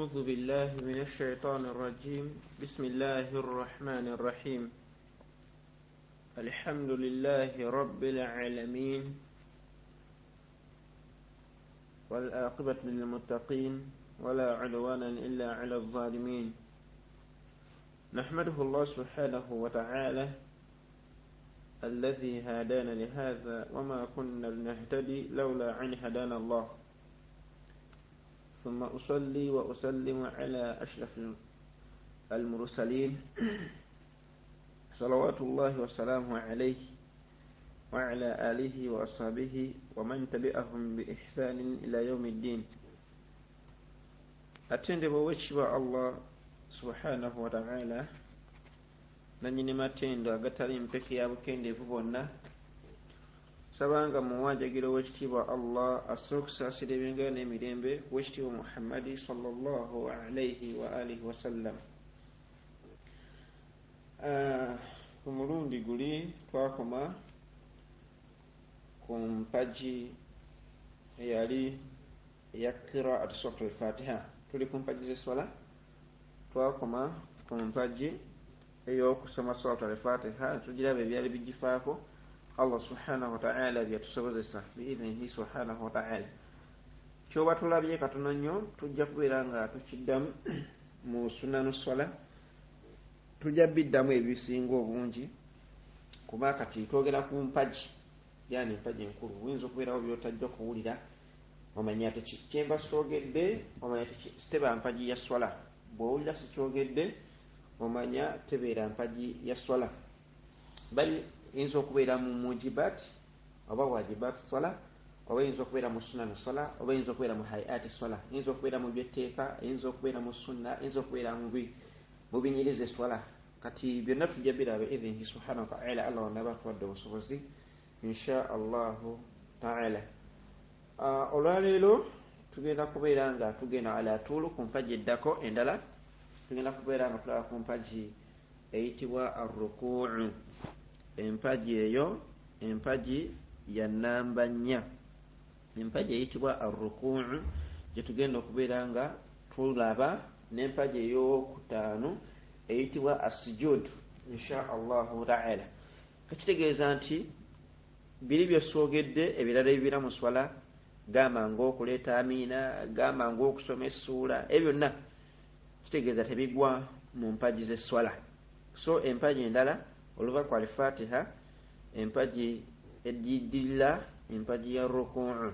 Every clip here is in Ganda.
أعوذ بالله من الشيطان الرجيم. بسم الله الرحمن الرحيم. الحمد لله رب العالمين، والعاقبة للمتقين، ولا عدوان إلا على الظالمين. نحمده الله سبحانه وتعالى الذي هدانا لهذا وما كنا لنهتدي لولا أن هدانا الله. ثم أصلي وأسلم على أشرف المرسلين صلوات الله وسلامه عليه وعلى آله وأصحابه ومن تبعهم بإحسان إلى يوم الدين. أتندب وجه الله سبحانه وتعالى nanyini matendo agatali mpeke yabukendeevu bonna, sabanga muwajagiro w'ekitiibwa Allah asookusaasira ebyengeera n'emirembe w'ekitiibwa Muhammadi sallallahu alayhi wa alihi wasallam. Ku mulundi guli twakoma ku mpagi eyali eya qiraat surat al-Fatiha. Tuli ku mpagi z'eswala, twakoma ku mpagi ey'okusoma surat al-Fatiha, tugiraba ebyali bigifaako. Allah subhanahu wa ta'ala byatusobozesa biidhnihi subhanahu wa ta'ala. Kyoba tulabye katono nnyo, tujja kubeera nga tukiddamu mu sunanu swala, tujja biddamu ebisinga obungi, kuba kati twogera ku mpagi, yani empagi enkulu. Oyinza okubeerawo byotajja kuwulira omanya ate kyemba soogedde, omanya teba mpagi ya swala. Bw'owulira sikyogedde omanya tebeera mpagi ya swala. Bali yinza okubeera mu mujibat oba wajibat swala, oba yinza okubeera mu sunanu swala, oba yinza okubeera mu hayati swala, yinza okubeera mu byetteeka, yinza okubeera mu sunna, yinza okubeera mu binyiriza swala. Kati byonna tujja biraba biidhnihi subhanahu wa ta'ala. Allah wanaba atuwadde obusobozi insha allahu ta'ala. Olwaleero tugenda kubeera nga tugenda ala tuulu ku mpagi eddako endala. Tugenda kubeera nga tulaba ku mpagi eyitibwa arrukuu. Empagi eyo empagi ya namba 4, empagi eyitibwa arrukuu gye tugenda okubeera nga tulaba, n'empagi ey'okutaano eyitibwa asujud insha allahu ta'ala. Kakitegeeza nti biri byosoogedde ebirala ebibira mu swala, gamba ng'okuleeta amiina, gamba ng'okusoma essuula, ebyo byonna kitegeeza tebigwa mu mpagi z'eswala. So empagi endala oluva ku al-Fatiha, empagi eddidirira empagi ya rukuu.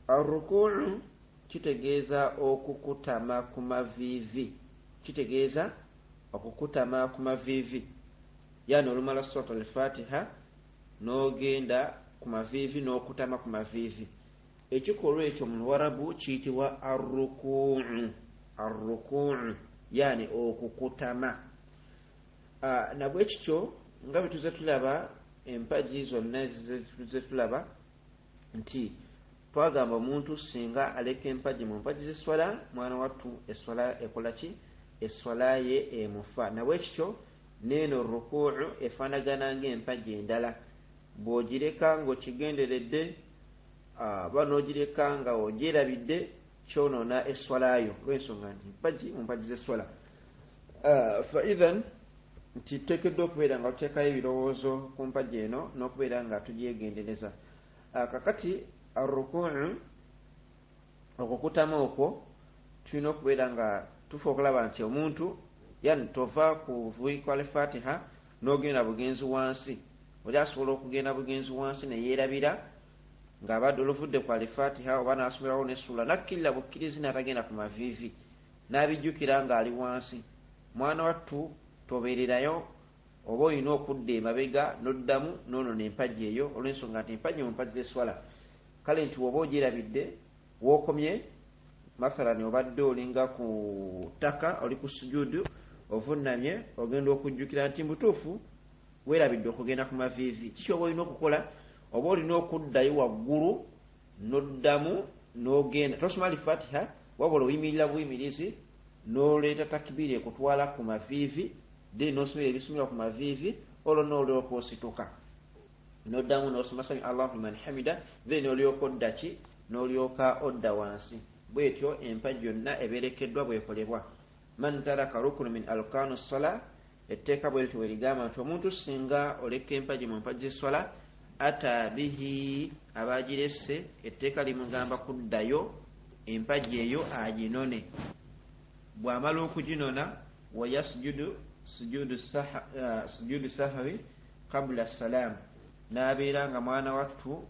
Arrukuu kitegeeza okukutama ku maviivi, kitegeeza okukutama ku maviivi. Yani olumala surat al-Fatiha n'ogenda ku maviivi n'okutama ku maviivi. Ekikolwa ekyo mu Luwarabu kiyitibwa arrukuu. Arrukuu yani okukutama. Nabwe kityo nga bwe tuze tulaba empagi zonna tulaba nti twagamba omuntu singa aleka empagi mu mpagi z'eswala, mwana wattu eswala ekola ki? Eswala ye emufa. Nabwe kityo neeno rukuu efaanagana ng'empagi endala. Bw'ogireka ng'okigenderedde oba n'ogireka nga ogyerabidde, kyonoona eswala yo, olw'ensonga nti mpagi mu mpagi z'eswala. Fa idhan nti tuteekeddwa okubeera nga tuteekayo ebirowoozo ku mpagi eno n'okubeera nga tugyegendereza. Kakati arrukuu, okukutama okwo tulina okubeera nga tufa okulaba nti omuntu yani tova ku vuiko al-Fatiha n'ogenda bugenzi wansi. Oli asobola okugenda bugenzi wansi ne yeerabira ng'abadde oluvudde ku al-Fatiha oba n'asomerawo n'essuula, nakkirira bukkirizi n'atagenda ku maviivi, n'abijjukira ng'ali wansi. Mwana wattu tobeererayo, oba olina okudda emabega n'oddamu n'onoona empagi eyo, olw'ensonga nti empagi mu mpagi z'eswala. Kale nti woba ogyerabidde wookomye, mathalani obadde olinga ku ttaka oli ku sujudu, ovunnamye ogenda okujjukira nti mutuufu weerabidde okugenda ku maviivi. Kiki oba olina okukola? Oba olina okuddayo waggulu n'oddamu n'ogenda, tosoma al-Fatiha wabula oyimirira buyimirizi n'oleeta takbiiri ekutwala ku maviivi, then n'osomera ebisomera ku maviivi, olwo n'olyoka osituka n'oddamu n'osoma sami Allahu liman hamida, then olyoka odda ki? N'olyoka odda wansi. bwetyo empagi yonna eberekeddwa bwekolebwa. Man taraka rukunu min alkaanu sola, etteeka bwetyo weligamba nti omuntu singa oleka empagi mu mpagi z'essola, ata bihi abagiresse, etteeka limugamba kuddayo empagi eyo aginone. Bw'amala okuginona wayasjudu sujudu sahwi qabla salaamu, n'abeera nga mwana wattu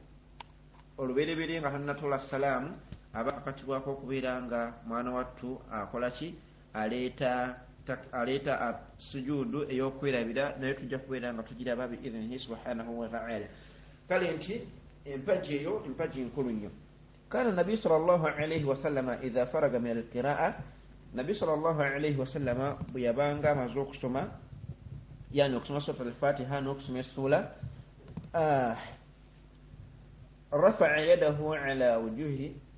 olubereberye nga tannatola salaamu, aba akatibwako okubeera nga mwana wattu akola ki, aleeta sujudu ey'okwerabira, naye tujja kubeera nga tugiraba biidhnihi subhanahu wa ta'ala. Kale nti empagi eyo empagi nkulu nnyo. Kana nabi sallallahu alayhi wa sallama idha faraga min alqiraa, nabi sallallahu alayhi wa sallama bwe yabanga amaze okusoma, yani okusoma surat al-fatiha n'okusoma essula, rafa'a yadahu ala wujuhi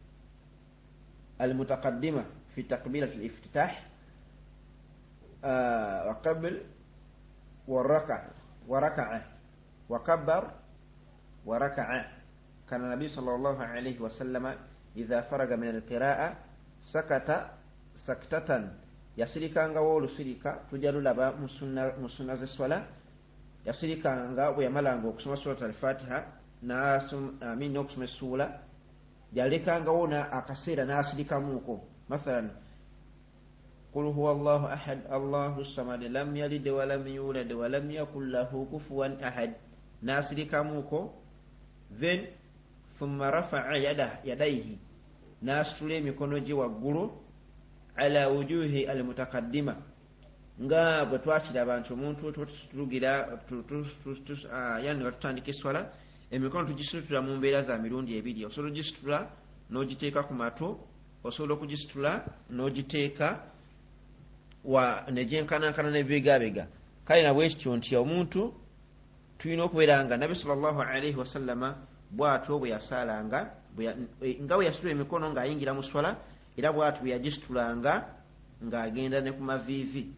المتقدمة في تقبيلة الافتتاح وقبل وركع وكبر وركع. كان النبي صلى الله عليه وسلم إذا فرغ من القراءة سكت سكتة يسرك أنغا وولو سرك تجالو لبا مسنة الصلاة يسرك أنغا ويمالا كسما سورة الفاتحة ناسم آمين نوكسم السولة jalekanga wona akaseera n'asirikamuuko. Mathalan, qul huwa allahu ahad allahu samad lam yalid walam yulad walam yakul lahu kufuwan ahad, n'asirikamuuko. Then thumma rafa'a yadayhi, n'asitula emikono gye waggulu, ala wujuhi almutaqaddima, nga bwe twakiraba nti omuntu tutugira yani batutandika eswala, emikono tugisitula mu mbeera za mirundi ebiri. Osobola ogisitula n'ogiteeka ku matu, osobola okugisitula n'ogiteeka negyenkanankana n'ebibegaabega. Kale na bwekityo nti omuntu tulina okubeera nga Nabi sallallahu alayhi wasallama bw'atyo bwe yasaalanga, nga bwe yasitula emikono ng'ayingira mu swala, era bw'atyo bwe yagisitulanga ng'agenda ne ku maviivi.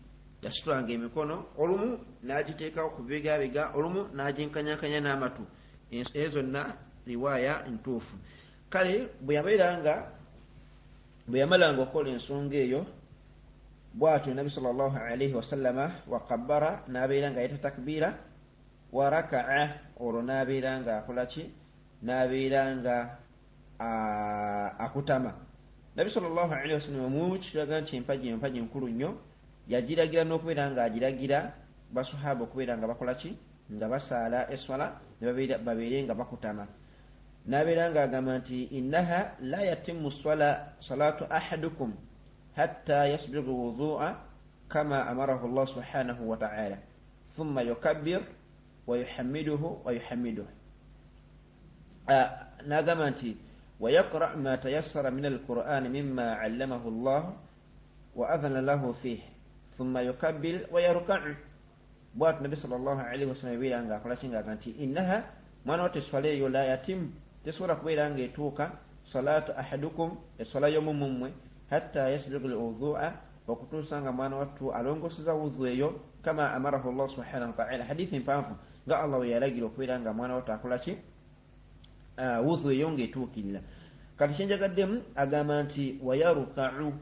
Yasitulanga emikono, olumu n'agiteekawo ku bibegaabega, olumu n'agyenkanyankanya n'amatu. Ezo zonna riwaaya ntuufu. Kale bwe yamalanga okukola ensonga eyo, bw'atyo Nabi sallallahu alayhi wasallama wakabbara, n'abeera nga ayita takbiira, wa raka'a, olwo n'abeera nga akola ki, n'abeera nga akutama. Nabi sallallahu alayhi wasallam mu kiraga nti empagi nkulu nnyo, yagiragira n'okubeera nga agiragira basahaba okubeera nga bakola ki, nga basaala eswala ne babeere nga bakutama. N'abeera nga agamba nti innaha la yatimmu salatu ahadukum hatta yasbigha wudu'a kama amarahu Allah subhanahu wa ta'ala thumma yukabbir wa yuhammiduhu wa yuhammiduhu. N'agamba nti wa yaqra' ma tayassara min al-Qur'an mimma 'allamahu Allah wa adhana lahu fihi thumma yukabbir wa yarka'u. Bw'atyo Nabi sallallahu alayhi wasallam yabeera nga akola ki, ng'agamba nti innaha, mwana wa teswala eyo la yatim, tesobola kubeera nga etuuka, salatu ahadukum, eswala y'omu mmwe, hatta yasbigha al-wudu'a, okutuusa nga mwana wattu alongoseza wudhu eyo, kama amarahu Allah subhanahu wa ta'ala, hadithi mpanvu nga Allah we yalagira okubeera nga mwana wattu akola ki, wudhu eyo ng'etuukirira. Kati kyenjagaddemu agamba nti wayaruka'u,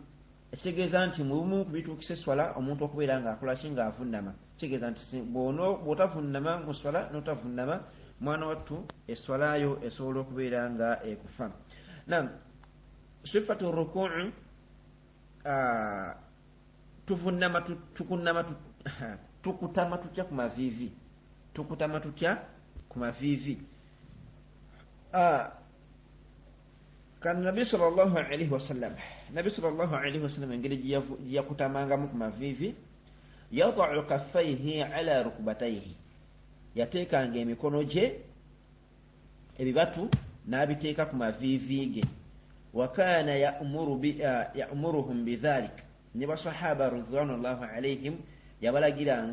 ekitegeeza nti mulimu kubituukisa eswala omuntu okubeera nga akola ki, ng'avunnama. Kitegeeza nti bw'otavunnama mu swala n'otavunnama, mwana wattu eswalayo esobola okubeera nga ekufa. Naam, sifatu ruku'u, tukutama tutya ku maviivi, tukutama tutya ku maviivi. Kan Nabi sallallahu alayhi wasallam, Nabi sallallahu alayhi wasallam engeri gye yakutamangamu ku maviivi, yada'u kaffayhi ala rukbatayhi, yateekanga emikono gye ebibatu n'abiteeka ku maviivi ge. Wa kana ya'muruhum bidhalik, ne basahaba radhiyallahu alayhim yabalagira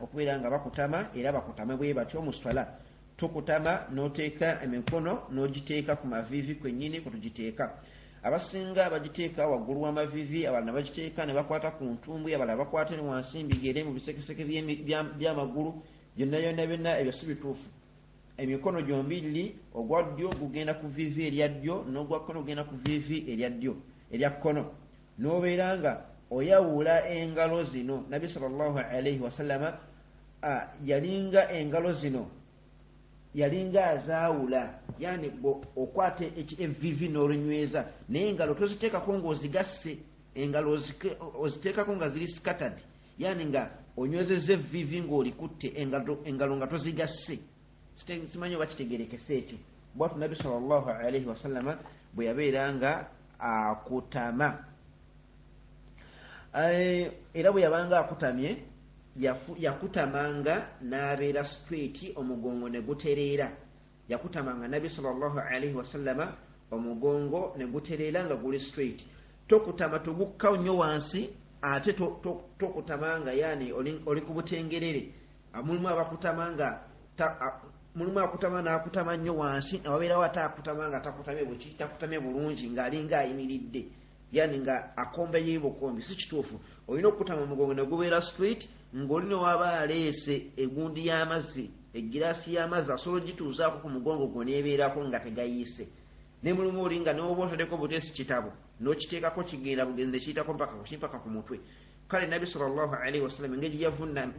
okubeera nga bakutama, era bakutame bwe batyo mu swala. Tukutama n'oteeka emikono n'ogiteeka ku maviivi kwennyini kutugiteeka. Abasinga bagiteeka waggulu w'amaviivi, abalala bagiteeka ne bakwata ku ntumbwe, abalala bakwata ne wansi mbigere mu bisekeseke by'amagulu. Byonna ebyo si bituufu. emikono gyombiri ogwa ddyo gugenda ku vivi erya ddyo n'ogwa kkono gugenda ku vivi erya ddyo erya kkono n'obeera nga oyawula engalo zino. Nabbi sallallahu alaihi wasallama yalinga engalo zino yalinga azaawula, yani okwata evivi n'olunyweza naye engalo toziteekako ng'ozigasse, engalo oziteekako nga ziri scattered, yani nga onywezezza evivi ng'olikutte engalo nga tozigasse. Simanyi oba kitegerekese ekyo. Bwatu Nabbi sallallahu alaihi wasallama bwe yabeera nga akutama, era bwe yabanga akutamye yakutamanga n'abeera straight, omugongo ne gutereera. Yakutamanga Nabbi sallallahu alaihi wasallama omugongo ne gutereera nga guli straight. Tokutama tugukka nnyo wansi ate tokutamanga yani oli ku butengerere. Mulimu abakutamanga mulimu akutama n'akutama nnyo wansi, awabeerawo ate akutama nga takutamye buki, takutamye bulungi ng'alinga ayimiridde, yani nga akombeyo bukombi. Si kituufu. Olina okutama omugongo ne gubeera straight, ng'olina waba aleese egundi y'amazzi, egiraasi y'amazzi asobola ogituuzaako ku mugongo gwo n'ebeerako nga tegayiise. Ne mulimu oli nga n'oba otadeko buteesi kitabo n'okiteekako kigenda bugenze kiyitako mpaka ku mutwe. Kale Nabbi sallallahu alaihi wasallam engeri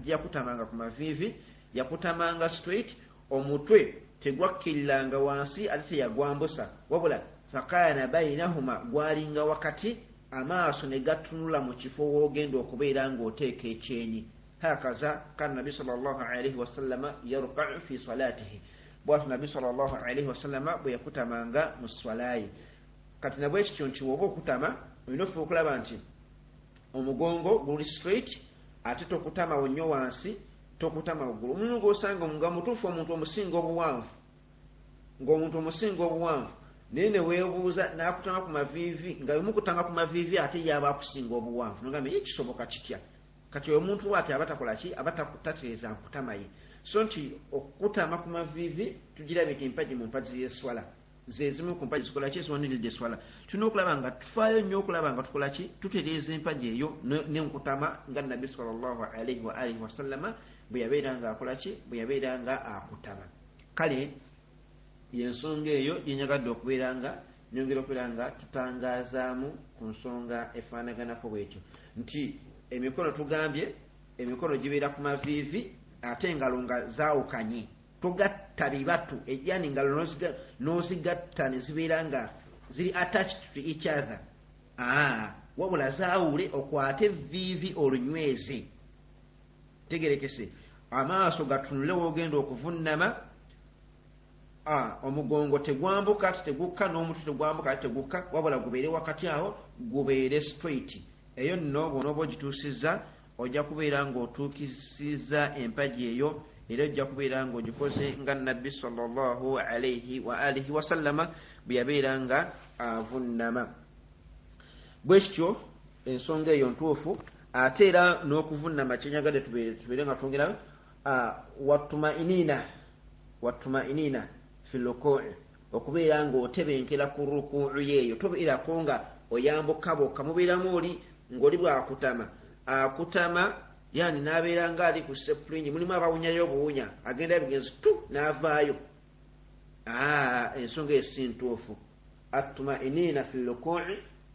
yakutamanga ku maviivi, yakutamanga straight, omutwe tegwakkiriranga wansi ate teyagwambusa, wabula fakaana bainahuma, gwalinga wakati, amaaso ne gatunula mu kifo w'ogenda okubeera ng'oteeka ekyenyi. Hakaza kana Nabbi sallallahu alaihi wasallama yarka'u fi salatihi, bwatu Nabbi sallallahu alaihi wasallama bwe yakutamanga mu swalayi. Kati nabwe ekyo nkiwoba okutama olina ofuba okulaba nti omugongo guli straight, ate tokutama nnyo wansi, tokutama waggulu. Omuntu g'osanga nga mutuufu omuntu omusinga obuwanvu, ng'omuntu omusinga obuwanvu naye ne weebuuza n'akutama ku maviivi, nga bemukutama ku maviivi ate yaba akusinga obuwanvu, nogambe ye kisoboka kitya? Kati omuntu bw'ati aba takola ki? Aba tatereeza nkutama ye. So nti okutama ku maviivi tugirabye nti empagi mu mpagi z'eswala zezimu ku mpagi zikola ki? Ziwaniridde eswala. Tulina okulaba nga tufaayo nnyo okulaba nga tukola ki? Tutereeza empagi eyo n'enkutama nga Nabbi sallallahu alaihi wa alihi wasallama bwe yabeera nga akola ki? Bwe yabeera nga akutama. Kale y'ensonga eyo gyenyagadde okubeera nga nyongera okubeera nga tutangaazaamu ku nsonga efaanaganako bwetyo nti emikono tugambye emikono gibeera ku maviivi ate engalo nga zaawukanye, togatta bibatu, yani engalo n'ozigatta ne zibeera nga ziri attached to each other. Wabula zaawule, okwate viivi olunyweze, tegerekese, amaaso gatunule w'ogenda okuvunnama, omugongo tegwambuka ate tegukka, n'omutwe tegwambuka ate tegukka, wabula gubeere wakati awo, gubeere straight. Eyo nno bw'onooba ogituusizza ojja kubeera ng'otuukisizza empagi eyo, era ojja kubeera ng'ogikoze nga Nabbi sallallahu alaihi wa alihi wasallama bwe yabeera nga avunnama. Bwe kityo ensonga eyo ntuufu. Ate era n'okuvunnama kyenyagadde tubeere nga twongera watumainina fi rukuu, okubeera ng'otebenkera ku rukuu yeeyo, tobeerako nga oyambukaboka. Mubeeramu oli ng'oli bw'akutama akutama, yani n'abeera ng'ali ku sepulingi, mulimu abawunyayo obuwunya, agenda bigenzi tu n'avaayo. Ensonga esi ntuufu. Atumainina fi rukuu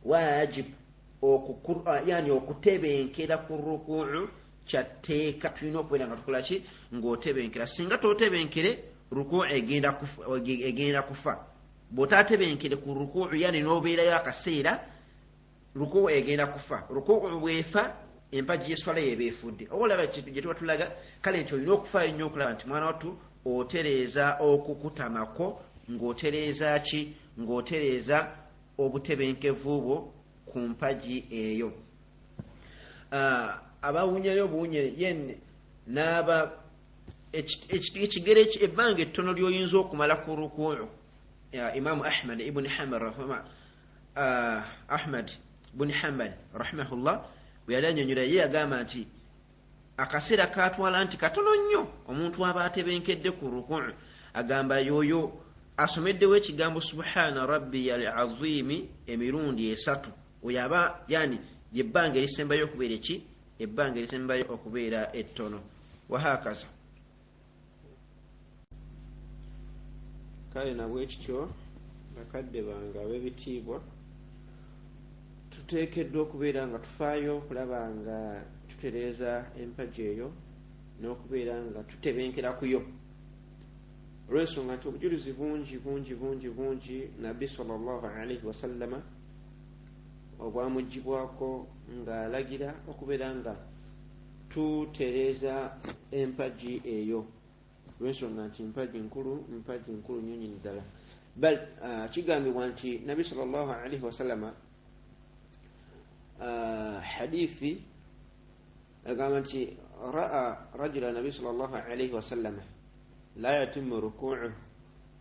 wajib, yani okutebenkera ku rukuu kyatteeka. Tulina okubeera nga tukola ki? Ng'otebenkera. Singa tootebenkere rukuu egenda kufa. Bw'otaatebenkere ku rukuu, yani n'obeerayo akaseera, rukuu egenda kufa. Rukuu bwefa, empagi y'eswala yeeba efudde. Oba olaba kintu gye tuba tulaga. Kale nti olina okufaayo nnyo okulaba nti mwana wattu otereeza okukutamako, ng'otereeza ki? Ng'otereeza obutebenkevu bwo ku mpagi eyo. Abawunyayo obuwunye yenne n'aba ekigere ebbanga ettono ly'oyinza okumala ku rukuu. Imaamu Ahmad ibn Hanbal rahimahullah bwe yali annyonnyola ye yagamba nti akaseera kaatwala nti katono nnyo omuntu aba atebenkedde ku rukuu. Agamba y'oyo asomeddewo ekigambo subhaana rabbiyal aziimi emirundi 3. Oyo aba yani yebbanga erisembayo okubeera ki? Ebbanga erisembayo okubeera ettono. Wahakaza kale nabwe kityo bakadde bange ab'ebitiibwa tuteekeddwa okubeera nga tufaayo okulaba nga tutereeza empagi eyo n'okubeera nga tutebenkera kuyo olw'ensonga nti obujulizi bungi nabbi sallallahu alaihi wasallama obwamugibwako ng'alagira okubeera nga tutereeza empagi eyo olw'ensonga nti mpagi nkulu nnyonyi ddala bal kigambibwa nti nabbi sallallahu alaihi wasallama hadithi agamba nti ra'a rajula nabbi sallallahu alaihi wasallama la yatimu ruku'uhu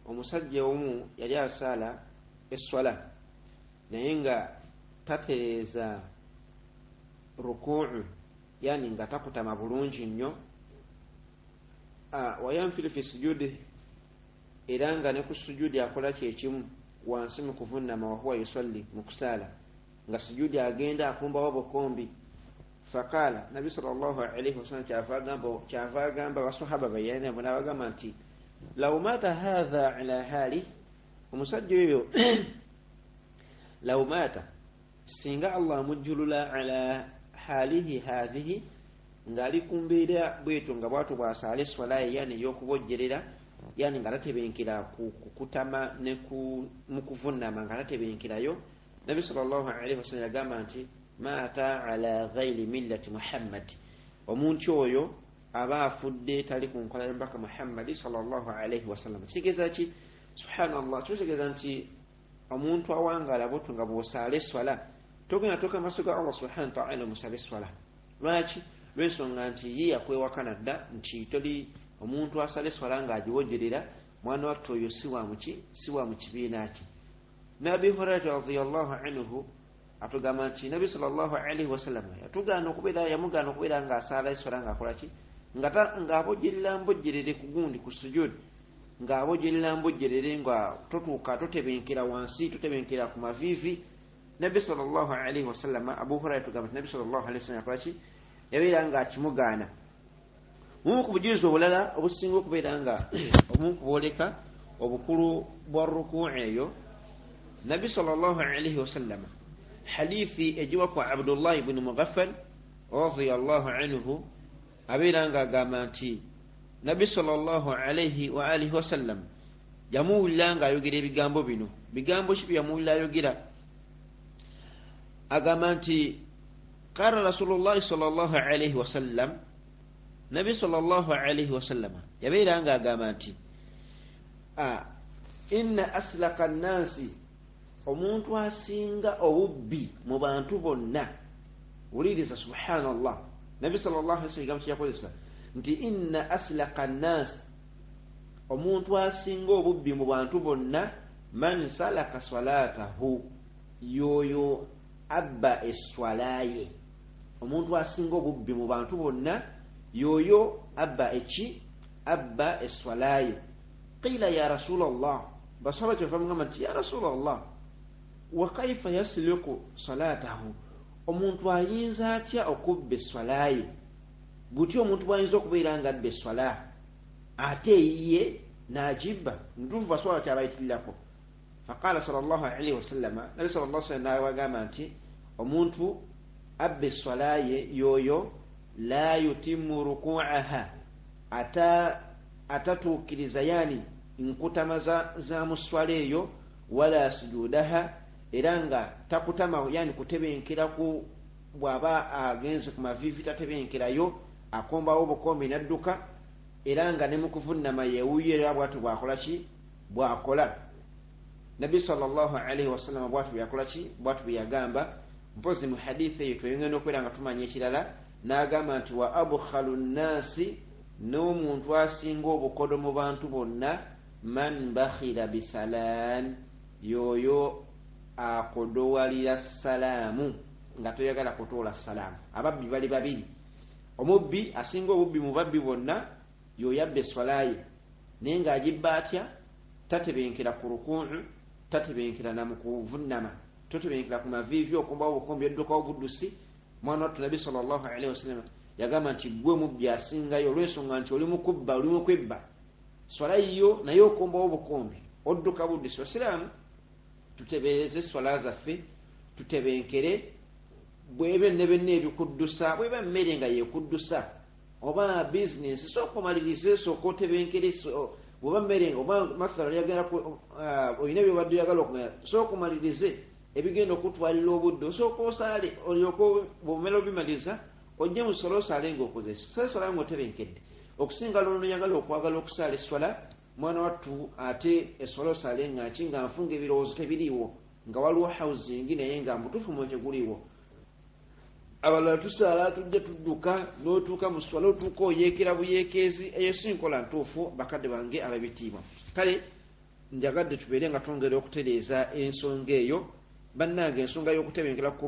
omusajja omu yali asaala eswala naye nga tatereeza ruku'u yani nga takutama bulungi nnyo wayanfiru fi sujudi era nga ne ku sujudi akola kyekimu wansi mu kuvunnama wahuwa yusalli mu kusaala nga sujudi agenda akumbawo bukombi faqala nabi sallallahu alaihi wasallam kyava agamba basahaba bayana n'abagamba nti law mata hadha ala hali omusajja oyo law mata singa allah mujjulula ala halihi hadhihi ngali kumbeera bwetu nga bwatu bwasaale swala yani ey'okubojjerera yani nga tatebenkera kukutama ne mukuvunnama nga tatebenkerayo nabi sallallahu alaihi wasallam yagamba nti maata ala ghairi millati muhammad omuntu oyo aba afudde tali ku nkola y'omubaka muhammadi sallallahu alaihi wasallam kitegeeza ki subhanallah kitegeeza nti omuntu awangala bwetu nga bw'osaale swala togenda toka maaso ga allah subhanahu wa ta'ala musabe swala lwaki lw'ensonga nti ye yakwewakana dda nti toli omuntu asale swala ng'agiwojjerera mwana wattu oyo si wa mu kibiina ki nabi hurairata radiyallahu anhu atugamba nti nabi sallallahu alaihi wasallam yamugaana okubeera ng'asaala eswala ng'akola ki ng'abojjerera mbojjerere ku gundi ku sujudi ng'abojjerera mbojjerere nga totuuka totebenkera wansi totebenkera ku maviivi nabi sallallahu alaihi wasallam abu hurairata tugamba nti nabi sallallahu alaihi wasallam yakola ki yabeera ng'akimugaana mumu ku bujulizi obulala obusinga okubeera nga obumu kubwoleka obukulu bwa rukuu eyo nabi sallallahu alaihi wasallam hadithi ejiwa kwa abdullah ibn mughaffal radiyallahu anhu abeera nga agamba nti nabi sallallahu alaihi wa alihi wasallam yamuwulira ng'ayogera ebigambo bino bigambo ki byamuwulira ayogera agamba nti qala rasulullahi sallallahu alaihi wasallam nabi sallallahu alaihi wasallam yabeera nga agamba nti inna aslaka nnansi omuntu asinga obubbi mu bantu bonna wuliriza subhanallah nabi sallallahu alaihi wasallam kyakozesa nti inna aslaka nnansi omuntu asinga obubbi mu bantu bonna man salaka salatahu yoyo abba eswalaye omuntu asinga obubbi mu bantu bonna yoyo abba eswalaye qila ya rasulallah basaba kyavamugamba nti ya rasulallah wa kaifa yasluku salatahu omuntu ayinza atya okubba eswalaye gutya omuntu bwayinza okubeera nga abba eswala ate eyiye n'agibba ntuufu baswala kyabayitirirako faqala sallallahu alaihi wasallama nabi sallallahu alaihi wasallam n'abagamba nti omuntu abba eswalaye yoyo la yutimu ruku'aha atatuukiriza yani nkutama za muswala eyo wala sujudaha era nga takutama yani kutebenkera ku bw'aba agenze ku maviivi tatebenkerayo akombawo bukombe n'adduka era nga ne mu kuvunnama yeewuuyera bw'atyo bw'akola ki bw'akola nabi sallallahu alaihi wasallam bw'atyo byakola ki bw'atyo byagamba mpozi mu hadithi eyo tweyongera okubeera nga tumanya ekirala n'agamba nti wa abukhalu nnaasi n'omuntu asinga obukodo mu bantu bonna man bakhira bisalaam yoyo akodowalira salaamu nga toyagala kutoola salaamu ababbi bali babiri omubbi asinga obubbi mu babbi bonna yoyo abba eswalaye naye ng'agibba atya tatebenkera ku rukuu tatebenkera na mu kuvunnama totebenkera ku maviivi okumbawo obukombi eddukawo buddusi mwana wattu nabi sallallahu alaihi wasallam yagamba nti gwe mubbi asingayo olw'ensonga nti oli mu kubba oli mu kwebba swala yiyo naye okombawo obukombi odduka budde Islam tutebereze swala zaffe tutebenkere bwebe nebenne ebikuddusa bweba mmere nga yekuddusa oba business soko malirize soko tebenkere oba mmere oba masala yagenda oyina byobadde yagala okumanya soko malirize ebigenda okutwalira obudde soko osale olyoko bwomera obimaliza ojje mu swala osale ng'okoze swala ng'otebenkedde okusinga lono yagala okwagala okusala eswala mwana wattu ate eswala osale ng'aki nga nfunga ebirowoozo tebiriiwo nga waliwo housing naye nga mutuufu mwenye guliiwo abalala tusaala tujja tudduka n'otuuka mu swala otuuka oyeekera buyeekeezi eyo si nkola ntuufu bakadde bange ababitiibwa kale njagadde tubeere nga twongera okutereeza ensonga eyo bannange ensonga y'okutebenkera ku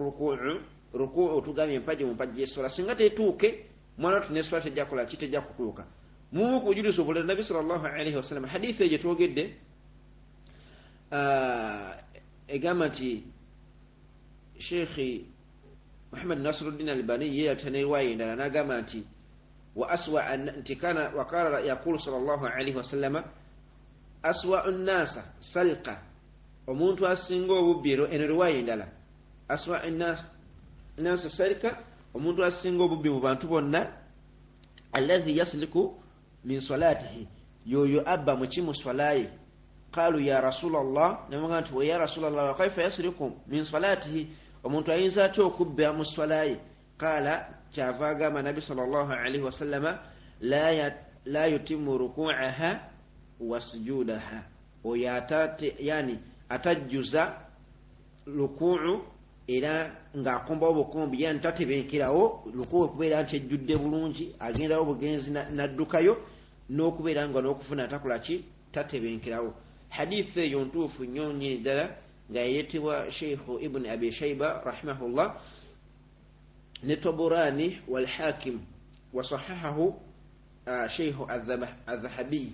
ruku otugambye empagi mu mpagi y'eswala singa tetuuke mwana wattu n'eswala tejja kola ki tejja kutuuka mumu kujuliza obulala nabi sallallahu alaihi wasallam hadithi eyo twogedde egamba nti sheikhi Muhammad Nasiruddin Albani yeye atanaiwaye ndala nagamba nti wa aswa antikana wa qala yaqulu sallallahu alaihi wasallam aswa an-nasa salqa omuntu asinga obubbiro eno riwaye ndala aswa an-nasa salqa omuntu asinga obubbi mu bantu bonna alladhi yasliku min salatihi yoyo abba mu kimu swalaye qalu ya rasulallah namanga nti ya rasulallah wa kaifa yasliku min salatihi omuntu ayinza atya okubba mu swalaye qala kyava agamba nabi sallallahu alaihi wasallama la yutimmu ruku'aha wa sujudaha oyo yani atajjuza luku'u era ng'akomba obukombi yani tatebenkerawo luku'u okubeera nti ejjudde bulungi agendawo bugenzi naddukayo n'okubeera nga n'okufuna atakola ki tatebenkerawo hadithi eyo ntuufu nnyo nnyini ddala nga yayitibwa sheikhu ibn abi shaiba rahimahullah ne Taburani wal hakim wasahahahu sheikhu adh-dhahabi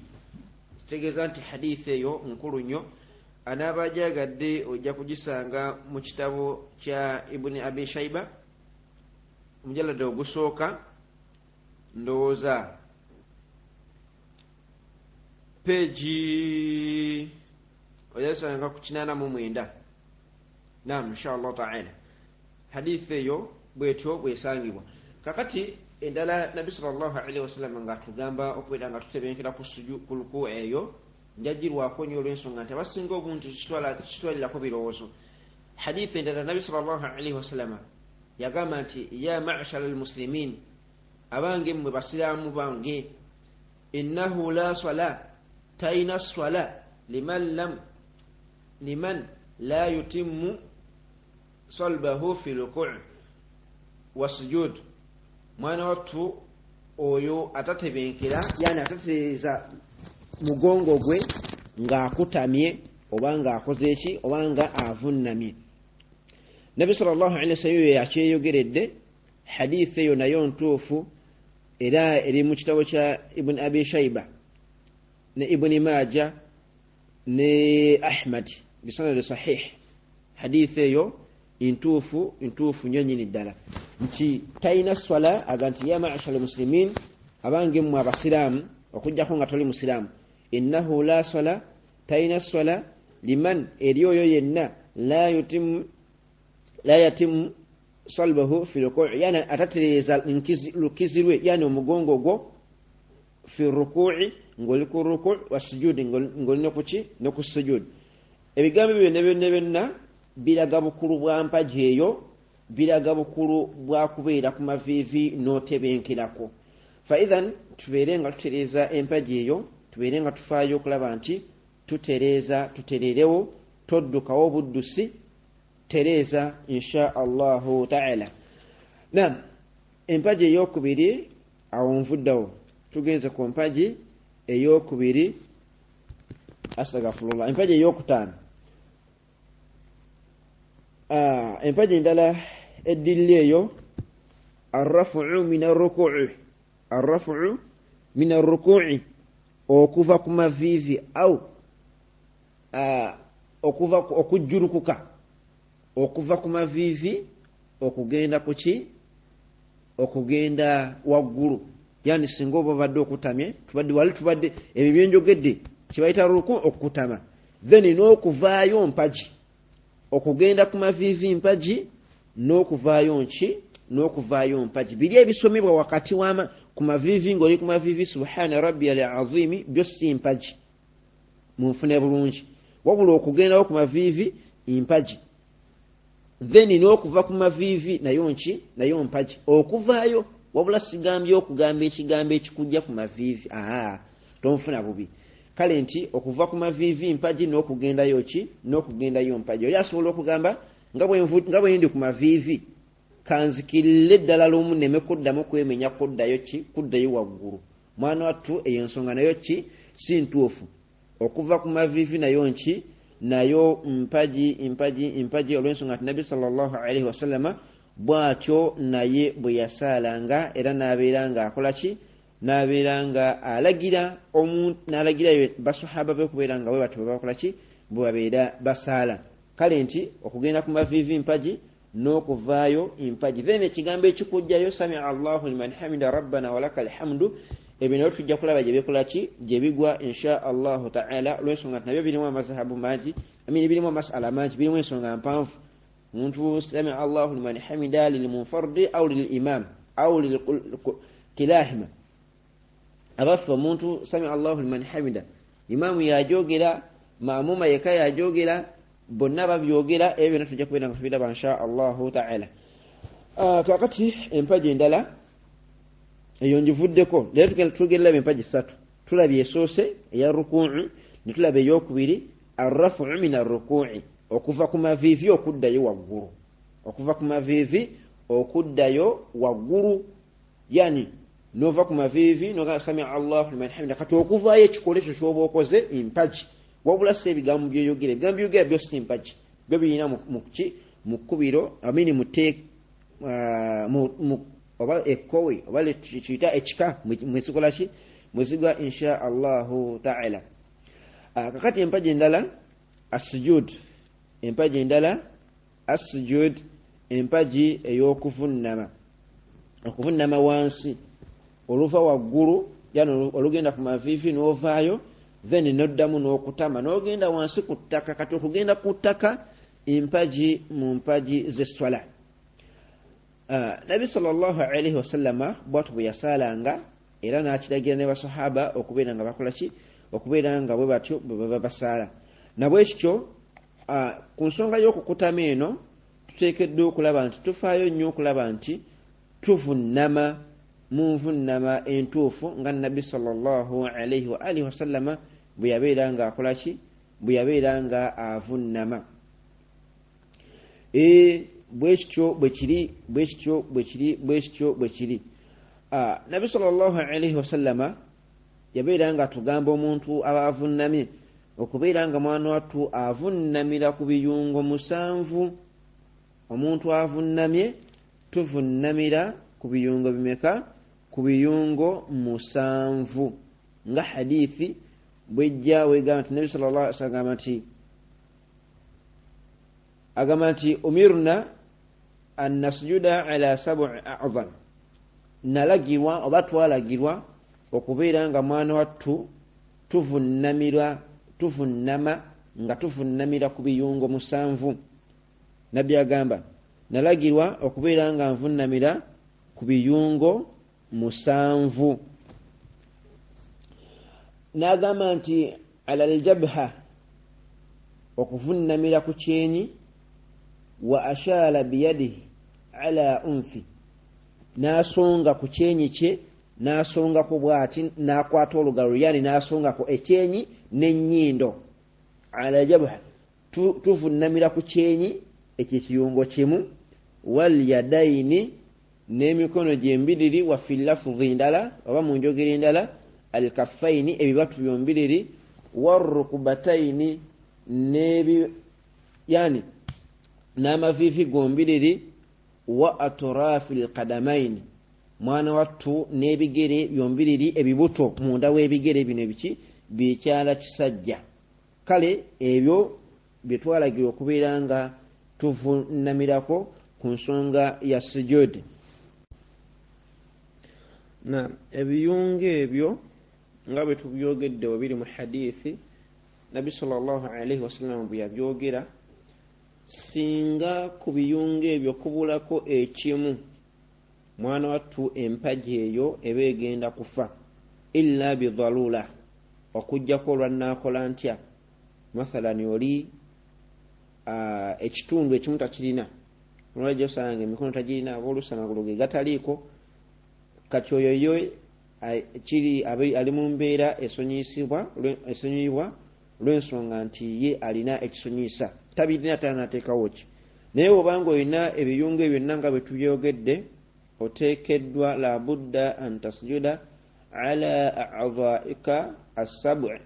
kitegeeza nti hadithi eyo nkulu nnyo anaabajagadde ojja kugisanga mu kitabo kya ibn abi shaiba mujalada ogusooka ndowooza peji oyasanga ku 89 naam inshallah ta'ala hadithi eyo bwetyo bwesangibwa kakati endala nabi sallallahu alaihi wasallam nga tugamba okubeera nga tutebenkera ku luku eyo njagirwako nnyo olw'ensonga nti abasinga obuntu kitwalirako birowoozo hadithi endala nabi sallallahu alaihi wasallam yagamba nti ya ma'shara almuslimin abange mmwe basiraamu bange innahu la swala taina swala liman la yutimmu salbahu fi ruku' wa sujud mwana wattu oyo atatebenkera yani atatereeza mugongo gwe ng'akutamye oba ng'akoze eki oba nga avunnamye nabi sallallahu alaihi wasallam yakyeyogeredde hadithi eyo nayo ntuufu era eri mu kitabo kya ibn abi shaiba ne ibn maja ne ahmad bisanad sahih hadithi eyo intuufu nnyo nnyini ddala nti talina swala aganti ya ma'ashara muslimin abange mmwe abasiraamu okujjako nga toli musiraamu innahu la swala talina swala liman eri oyo yenna la yatimu salbahu fi ruku' yani atatereeza lukizi lwe yani omugongo gwo fi ruku'i ng'oli ku ruku' wa sujudi ng'oli noku sujudi ebigambo byonna byonna biraga bukulu bwa mpagi eyo biraga bukulu bwa kubeera ku maviivi n'otebenkerako fa idhan tubeere nga tutereeza empagi eyo tubeere nga tufaayo okulaba nti tutereerewo toddukawo buddusi tereeza insha allahu ta'ala naam empagi ey'okubiri awo nvuddawo tugenze ku mpagi ey'okubiri astagfirullah empagi ey'okutaano empagi endala eddilli eyo arrafu'u min arruku'i okuva ku maviivi au okujjulukuka okuva ku maviivi okugenda ku ki okugenda waggulu yani singa oba badde okutamye wali tubadde ebyo byenjogedde kibayita ruku okutama then n'okuvaayo mpaji okugenda ku maviivi mpaji n'okuvaayo nki n'okuvaayo mpaji biri ebisomebwa wakati ku maviivi ng'oli ku maviivi subhana rabbiyal azimi byo si mpaji munfune bulungi wabula okugendawo ku maviivi mpaji then n'okuva ku maviivi nayo nki nayo mpaji okuvaayo wabula sigambye okugamba ekigambo ekikujja ku maviivi tonfuna bubi kale nti okuva ku maviivi mpaji n'okugendayo ki n'okugendayo mpaji oli asobola okugamba nga bwe ndi ku maviivi kanzikirire ddala lumu neme kuddamu kwemenya kuddayo ki kuddayo waggulu mwana wattu eyo ensonga nayo ki si ntuufu okuva ku maviivi nayo nki nayo mpaji olw'ensonga nti nabbi sallallahu alaihi wasallama bw'atyo naye bwe yasaalanga era n'abeera nga akola ki n'abeera nga alagira n'alagirayo basahaba be okubeera nga bwe batyo bwe bakola ki bwe babeera basaala kale nti okugenda ku maviivi mpaji n'okuvaayo mpaji then ekigambo ekikujjayo samia allahu liman hamida rabbana walaka alhamdu ebyo nabyo tujja kulaba gye bikola ki gye bigwa insha allahu taala olw'ensonga nti nabyo birimu amazahabu mangi birimu amasala mangi birimu ensonga mpanvu omuntu samia allahu liman hamida lilmunfardi au lilimam au kilahima abafe omuntu samia allahu liman hamida imaamu yajogera maamuma yeka yajogera bonna babyogera ebyo byonna tujja kubeera nga tubiraba insha allahu taala kakati empaji endala eyo ngivuddeko leero tugenda tugereraba empaji 3 tulabye esoose eya rukuu ne tulaba eyokubiri arrafu min arrukui okuva ku maviivi okuddayo waggulu okuva ku maviivi okuddayo waggulu yani nova ku maviivi noga samia allahu liman hamida kati okuvaayo ekikola ekyo kyoba okoze empaji wabula si ebigambo byoyogera ebigambo byogera byo si mpaji byo birina mu kkubiro amini oba ekkowe oba kiyita ekika mwezikola ki mwezigwa insha allahu taala kakati empaji endala assujud empaji endala assujud empaji ey'okuvunnama okuvunnama wansi oluva waggulu yani olugenda ku maviivi n'ovaayo then noddamu n'okutama n'ogenda wansi ku ttaka kati okugenda ku ttaka empaji mu mpaji z'esswala nabi sallallahu alaihi wasallama bwatu bwe yasaalanga era n'akiragira ne basahaba okubeera nga bakola ki okubeera nga bwe batyo bwe baba basaala nabwe kityo ku nsonga y'okukutama eno tuteekeddwa okulaba nti tufaayo nnyo okulaba nti tuvunnama mu nvunnama entuufu nga nabbi sallallahu alaihi wa alihi wasallama bwe yabeera nga akola ki bwe yabeera nga avunnama bwekityo bwe kiri nabbi sallallahu alaihi wasallama yabeera nga atugamba omuntu aba avunnamye okubeera nga mwana wattu avunnamira ku biyungo 7 omuntu avunnamye tuvunnamira ku biyungo bimeka ku biyungo 7 nga hadithi bwejja wegamba nti nabi sallallahu alaihi wasallam agamba nti umirna an nasjuda ala 7 a'zam nalagirwa oba twalagirwa okubeera nga mwana wattu tuvunnama nga tuvunnamira ku biyungo 7 nabbi agamba nalagirwa okubeera nga nvunnamira ku biyungo 7 n'agamba nti ala aljabha okuvunnamira ku kyenyi wa ashala biyadihi ala unfi n'asonga ku kyenyi kye n'asongako bw'ati n'akwata olugalo yani n'asongako ekyenyi n'ennyindo ala jabha tuvunnamira ku kyenyi ekyo ekiyungo kimu wal yadaini n'emikono gyembiriri wa filafudhi ndala oba mu njogera endala alkaffaini ebibatu byombiriri warrukubataini yani n'amaviivi gombiriri wa atrafi lqadamaini mwana wattu n'ebigere byombiriri ebibuto munda w'ebigere bino ebiki bikyala kisajja kale ebyo byetwalagira okubeera nga tuvunnamirako ku nsonga ya sujudi na ebiyungo ebyo nga bwe tubyogedde biri mu hadithi Nabi sallallahu alaihi wasallam bwe yabyogera, singa ku biyunga ebyo kubulako ekimu, mwana wattu empagi eyo eba egenda kufa, illa bidhalula, okujjako olwannaakola ntya. Mathalan oli ekitundu ekimu takirina, olwajja osanga emikono tagirina, abooluusi amagulu ge gataliiko, kati oyo kiri ali mu mbeera esonyiyibwa lw'ensonga nti ye alina ekisonyiyisa, tabirina tanateekawo ki. Naye obanga olina ebiyunga ebyo byonna nga bwe tubyogedde, oteekeddwa labudda an tasjuda ala a'dha'ika as-sab'i,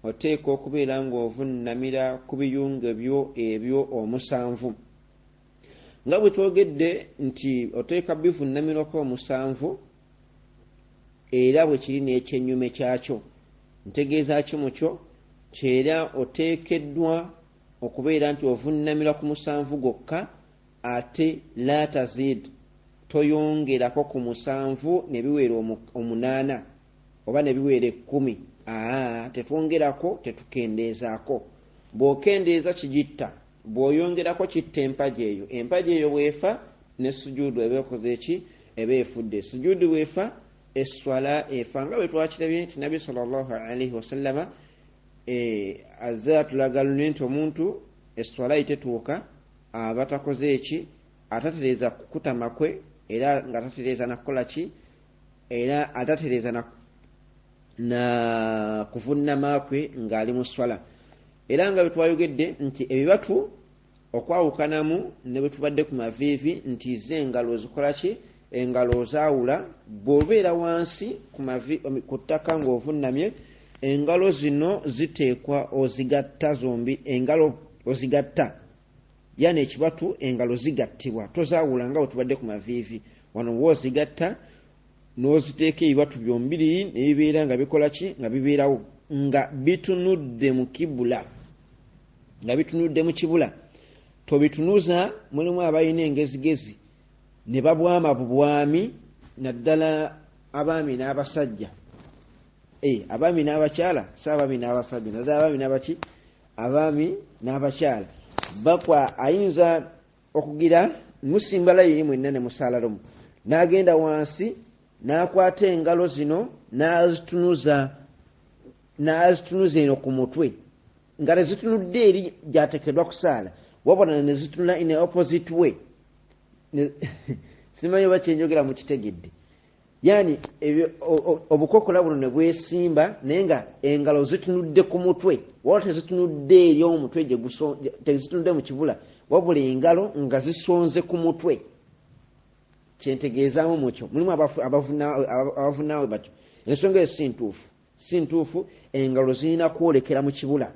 oteeka okubeera ng'ovunnamira ku biyunga ebyo omusanvu. Nga bwe twogedde nti oteeka bivunnamirako omusanvu, era bwe kiri n'ekyennyume kyakyo. Ntegeeza ki mu kyo? Kyera oteekeddwa okubeera nti ovunnamira ku musanvu gwokka, ate la tazid, toyongerako ku musanvu ne biwera 8 oba ne biwera 10. Tetwongerako, tetukendeezaako. Bw'okendeeza kigitta, bw'oyongerako kitta empagi eyo. Empagi eyo bwefa ne sujuudu eba ekoze eki? Eba efudde. Sujuudu bwefa, esswala efa. Nga bwe twakirabye nti Nabi sallallahu alaihi wasallama azze atulaga luno nti omuntu esswala itetuuka aba takoze eki? Atatereeza kukutama kwe, era nga tatereeza nakukola ki? Era atatereeza na kuvunnama kwe ng'ali mu swala. Era nga bwe twayogedde nti ebibatu okwawukanamu ne bwe tubadde ku maviivi nti ze engalo zikola ki? Engalo zaawula. Bw'obeera wansi ku ttaka ng'ovunnamye, engalo zino ziteekwa ozigatta zombi. Engalo ozigatta, yani ekibatu engalo zigattibwa, tozaawula nga bwe tubadde ku maviivi. Wano woozigatta n'oziteeka ebibatu byombiri ne bibeera nga bikola ki? Nga bibeerawo nga bitunudde mu kibula, nga bitunudde mu kibula. Tobitunuza, mulimu abalina engezigezi ne babwama bubwami, naddala abaami n'abasajja, abaami n'abakyala, si abaami n'abasajja, naddala abaami n'abaki? Abaami n'abakyala. Bakwa ayinza okugira musimba layini mwenna ne musaalalumu, n'agenda wansi n'akwata engalo zino n'azitunuza eno ku mutwe, nga tezitunudde eri gyateekeddwa kusaala, wabona ne zitunula in opposite way. Simanyi oba kyenjogera mu kitegedde. Yani obukokola buno ne bwesimba naye nga engalo zitunudde ku mutwe, wala tezitunudde eri omutwe tezitunudde mu kibula, wabula engalo nga zisonze ku mutwe. Kyentegeezaamu mukyo, mulimu abavunaawe batyo. Ensonga eyo si ntuufu. Engalo zirina kwolekera mu kibula.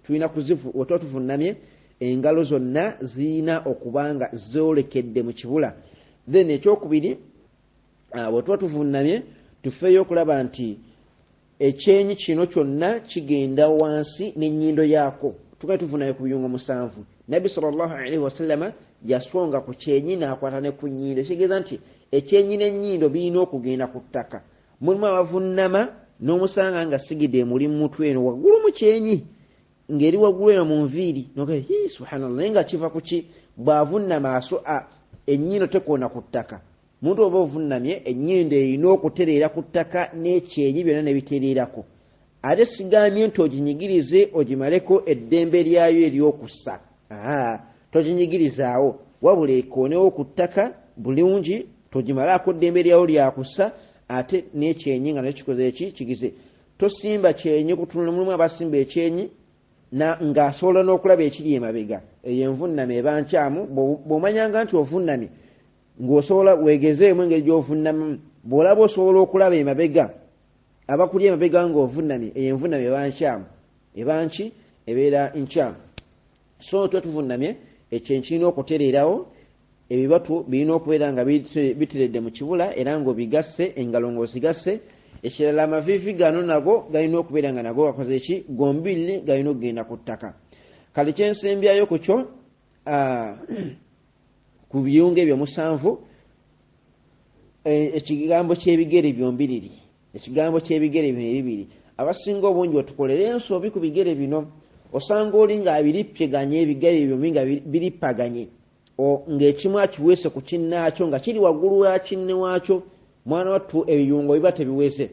Tulina otwa tuvunnamye, engalo zonna zirina okuba nga zoolekedde mu kibula. Then ekyokubiri, bwe tuba tuvunnamye tufeeyo okulaba nti ekyenyi kino kyonna kigenda wansi n'ennyindo yaako. Tugaye tuvunnamye ku biyunga 7. Nabbi sallallahu alaihi wasallama yasonga ku kyenyi n'akwata ne ku nnyindo. Kitegeeza nti ekyenyi n'ennyindo birina okugenda ku ttaka. Mulimu abavunnama n'omusanga nga sigidde emuli mu mutwe eno waggulu mu kyenyi, ng'eri waggulu eno mu nviiri. Nogaye subhanallah, naye nga kiva ku ki? Bw'avunnama ennyindo tekoona ku ttaka. Muntu oba ovunnamye, ennyindo erina okutereera ku ttaka n'ekyenyi byonna ne bitereerako. Ate sigambye nti oginyigirize ogimaleko eddembe lyayo ery'okussa. Toginyigirizaawo, wabula ekoonewo ku ttaka bulungi, togimalaako eddembe lyawo lyakussa, ate n'ekyenyi nga nekikoze eki? Kigize. Tosimba kyenyi kutunula. Mulimu abasimba ekyenyi ng'asobola n'okulaba ekiri emabega. Eyo envunname eba nkyamu. Bw'omanyanga nti ovunnamye ng'osobola weegezeemu engeri gy'ovunnamamu, bw'olaba osobola okulaba emabega, abakuli emabega ng'ovunnamye, eyo envunname eba nkyamu. Eba nki? Ebeera nkyamu. So tuba tuvunnamye, ekyenyi kirina okutereerawo, ebibatu birina okubeera nga biteredde mu kibula era ng'obigasse, engalo ng'ozigasse. Ekirala amaviivi gano nago galina okubeera nga nago gakoze eki? Gombiriri galina okugenda ku ttaka. Kale kyensembyayo ku kyo, ku biyunga ebyo 7, ekigambo ky'ebigere byombiriri, ekigambo ky'ebigere bino ebibiri. Abasinga obungi otukolera ensobi ku bigere bino. osanga oli ng'abirippeganye ebigere ebyo nga birippaganye ng'ekimu akiweese ku kinnaakyo nga kiri waggulu wa kinne waakyo mwana wattu ebiyungo biba tebiweese.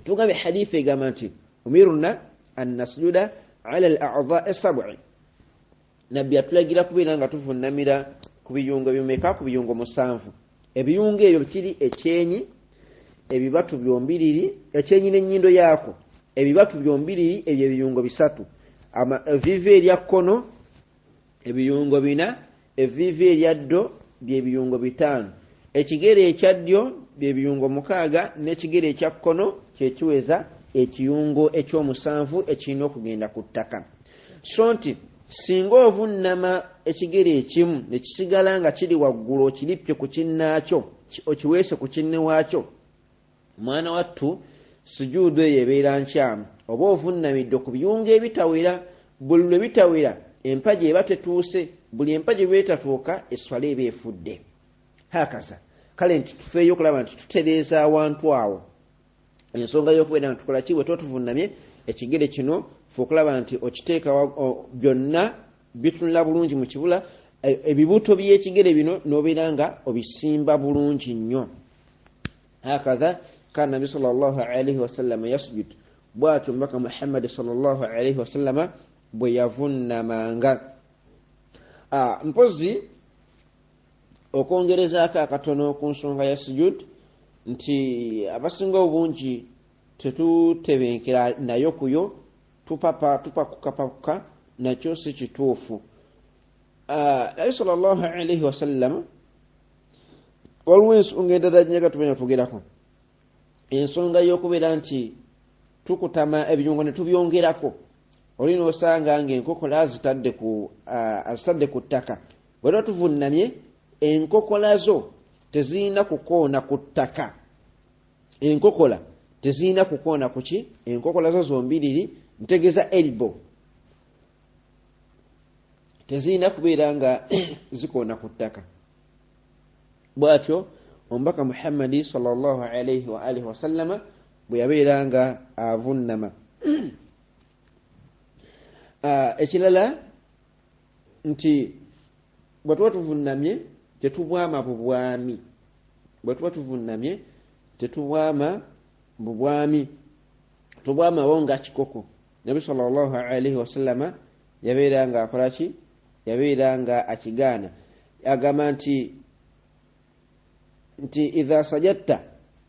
tugambye hadithi egamba nti umiruna an nasjuda ala al-a'dha'i sab'i, nabbi atulagira kubeera nga tuvunnamira ku biyungo bimeka? Ku biyungo 7. ebiyungo ebyo kiri ekyenyi, ebibatu byombiriri, ekyenyi n'ennyindo yaako, ebibatu byombiriri ebyo ebiyungo 3, eviva erya kkono ebiyungo 4, eviva erya ddyo byebiyungo 5, ekigere ekya ddyo byebiyungo 6, n'ekigere ekya kkono kyekiweza ekiyungo ekyomusanvu ekirina okugenda ku ttaka. So nti singa ovunnama ekigere ekimu ne kisigala nga kiri waggulu okirippye ku kinnaakyo okiweese ku kinne waakyo, mwana wattu sujuudu eyo ebeera nkyamu. Oba ovunnamidde ku biyungo ebitawera, buli lwe bitawera empagi eba tetuuse, buli empagi lwetatuuka esswala eba efudde. Hakaza kale nti tufeeyo okulaba nti tutereeza awantu awo. Ensonga y'okubeera nga tukola ki? Bwe tuba tuvunnamye ekigere kino fe okulaba nti okiteeka byonna bitunula bulungi mu kibula, ebibuto by'ekigere bino n'obeera nga obisimba bulungi nnyo. Hakaza kana Nabi sallallahu alayhi wa sallam yasjud, bw'atyo Omubaka Muhammad sallallahu alayhi wa sallama bwe yavunnamanga. Mpozi okwongerezaako akatono ku nsonga ya sujud, nti abasinga obungi tetutebenkera nayo kuyo, tupakukapakuka, nakyo si kituufu. Nabi sallallahu alayhi wa sallam waliwo ensonga endala nyaga tubena tugerako, ensonga y'okubeera nti tukutama ebiyungo ne tubyongerako. Oli n'osanga ng'enkokola azitadde ku ttaka, bwe tuba tuvunnamye enkokola zo tezirina kukoona ku ttaka. Enkokola tezirina kukoona ku ki? Enkokola zo zombiriri, ntegeeza elbow, tezirina kubeera nga zikoona ku ttaka. Bw'atyo Omubaka Muhammad sallallahu alayhi wa alihi wa sallama bwe yabeera nga avunnama. Ekirala nti bwe tuba tuvunnamye tetubwama bubwami, bwe tuba tuvunnamye tetubwama bubwami, tubwamawo nga kikoko. Nabi sallallahu alayhi wa sallama yabeera nga akola ki? Yabeera nga akigaana. Agamba nti idha sajadta,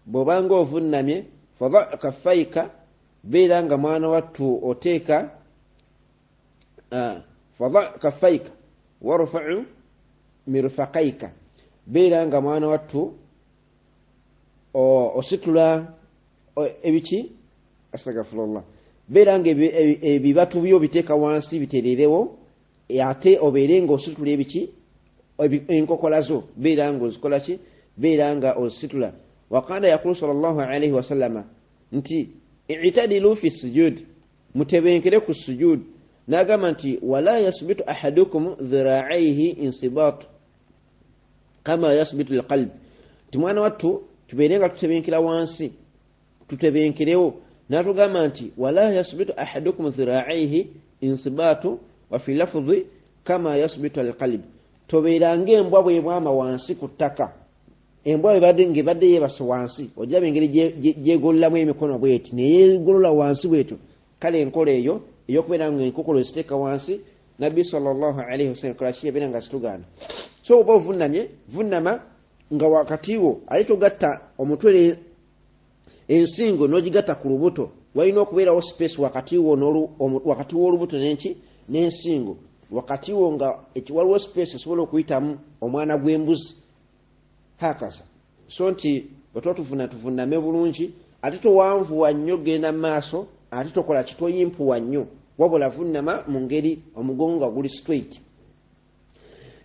bw'obanga ovunnamye, fadha kaffayka, beera nga mwana wattu oteeka fadha kaffayka warfa'u mirfaqayka, beera nga mwana wattu ositula ebiki? Astaghfirullah. Beera nga ebibatu byo biteeka wansi bitererewo, ate obeere nga ositula ebiki? Enkokola zo beera nga ozikola ki? Beera nga ositula. Waqala yaqulu sallallahu alayhi wa sallama nti i'tadilu fi sujud, mutebenkere ku sujud. N'agamba nti wala yasbitu ahadukum dhira'aihi insibat kama yasbitu alqalb, nti mwana wattu tubeere nga tutebenkera wansi, tutebenkerewo. N'atugamba nti wala yasbitu ahadukum dhira'aihi insibatu wa fi lafdhi kama yasbitu alqalb, tobeera ng'embwa bwebwama wansi ku ttaka. Embwa ng'ebadde yeebase wansi, ogiraba engeri gyegololamu emikono bweti neyeegolola wansi bwetyo. Kale enkola eyo ey'okubeera nga enkokolo eziteeka wansi, Nabbi sallallahu alayhi wa sallam kolaki? Yabeera nga zitugaana. So oba ovunnamye, vunnama nga wakati wo ali togatta omutwe ensingo n'ogigatta ku lubuto, walina okubeerawo space wakati wo wakati w'olubuto n'ensingo, wakati wo nga waliwo space esobola okuyitamu omwana gw'embuzi. Hakaza. So nti bwe tuba tuvunname bulungi, ate towanvuwa nnyo genda mu maaso, ate tokola kitoyimpuwa nnyo, wabula vunnama mu ngeri omugongo nga guli straight.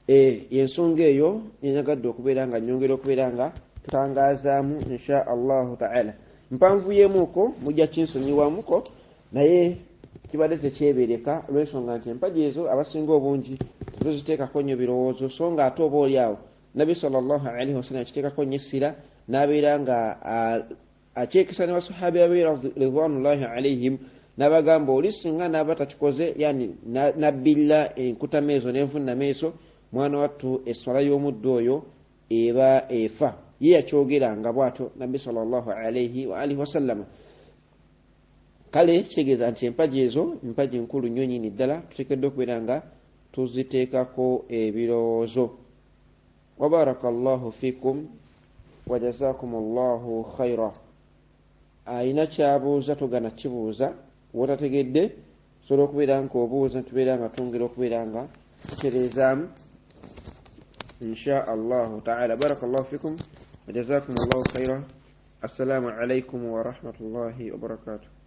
Yensonga eyo yenyagadde okubeera nga nyongera okubeera nga tutangazaamu insha Allahu ta'ala. Mpanvuyeemuko mujja kinsonyiwamuko, naye kibadde tekyebereka olw'ensonga nti empagi ezo abasinga obungi tuziteekako nnyo birowoozo, so nga ate oba oli awo Nabi sallallahu alayhi wa sallam akiteekako nnyo essira, n'abeera nga akyekisa ne basahaabi abe ridwanullahi alayhim, n'abagamba oli singa n'aba takikoze yani nabbilla enkutama ezo n'enfunama ezo mwana wattu esswala y'omuddu oyo eba efa ye yakyogeranga bw'atyo nabbi sallallahu alaihi wa alihi wasallama. Kale kitegeeza nti empaji ezo mpaji nkulu nnyo nnyini ddala tuteekeddwa okubeera nga tuziteekako ebirowoozo. Wabarakallahu fikum wa jazakumullahu khaira. Ayina kyabuuza togana kibuuza wotategedde sobola okubeera nga obuuza tubeera nga twongera okubeera nga tutereezaamu insha allahu taala. Barakallahu fikum wa jazakumullahu khaira. Assalamu alaikum wa rahmatullahi wa barakatuh.